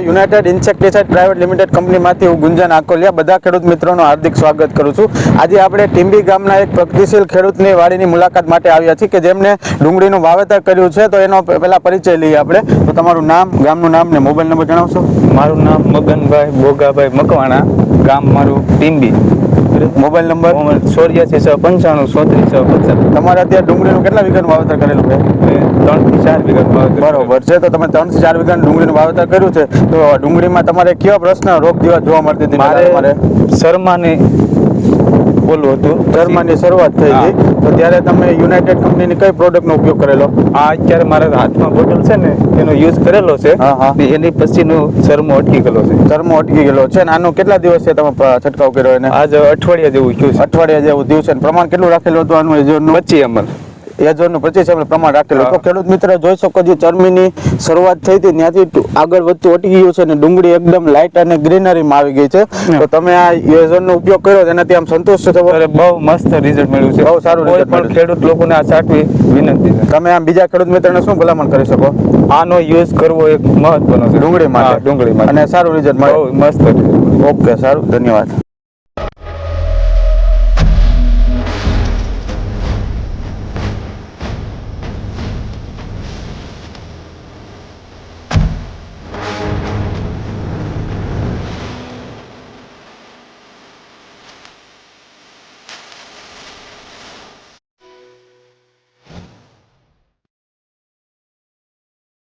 United insecticide private limited કંપનીમાંથી હું ગુંજન આકોલિયા બધા ખેડૂત મિત્રોનું હાર્દિક સ્વાગત કરું છું. આજે આપણે ટીંબી ગામના એક પ્રગતિશીલ ખેડૂતની વાડીની મુલાકાત માટે આવ્યા છીએ કે જેમને ડુંગળીનું વાવેતર કર્યું છે. તો એનો પહેલા પરિચય લઈએ આપણે. તો તમારું નામ, ગામનું નામ ને મોબાઈલ નંબર જણાવશો? મારું નામ મગનભાઈ બોગાભાઈ મકવાણા, ગામ મારું ટીંબી. Mobile number 8465934650. તમારે અત્યારે ડુંગળીનું કેટલા વીઘાનું વાવેતર કરેલું છે? 3 થી 4 વીઘા બરોબર છે. તો તમે 3 થી 4 વીઘાનું ડુંગળીનું વાવેતર કર્યું છે. તો ડુંગળીમાં તમારે કેવા પ્રશ્ન રોગ જેવા જોવા મળતી હતી? મારે શર્માની બોલવું હતું, શર્માની શરૂઆત થઈ ગઈ. તો ત્યારે તમે યુનાઇટેડ કંપનીની કઈ પ્રોડક્ટનો ઉપયોગ કરેલો? આ અત્યારે મારા હાથમાં બોટલ છે ને એનો યુઝ કરેલો છે. એની પછીનો શરમો અટકી ગયેલો છે. શરમો અટકી ગયેલો છે ને આનું કેટલા દિવસ છે તમે છંટકાવ કર્યો એને? આજ અઠવાડિયા જેવું થયું છે. અઠવાડિયા જેવું થયું છે. પ્રમાણ કેટલું રાખેલું હતું આનું? 25 ml એજોરનું 25 ml પ્રમાણ રાખેલું. તો ખેડૂત મિત્ર જોઈ શકો છો, ચરમીની શરૂઆત થઈ હતી ત્યાંથી આગળ વધતું અટકી ગયું છે અને ડુંગળી એકદમ લાઇટ અને ગ્રીનરીમાં આવી ગઈ છે. તો તમે આ એજોરનો ઉપયોગ કર્યો તેનાથી આમ સંતુષ્ટ છો? બહુ મસ્ત રિઝલ્ટ મળ્યું છે. બહુ સારું રિઝલ્ટ મળ્યું. ખેડૂત લોકોને આ સાટવી વિનંતી છે. તમે આમ બીજા ખેડૂત મિત્રોને શું ભલામણ કરી શકો? આનો યુઝ કરવો એક મહત્વનો છે ડુંગળી માટે. ડુંગળી માટે અને સારું રિઝલ્ટ મળે. બહુ મસ્ત. ઓકે, સારું, ધન્યવાદ.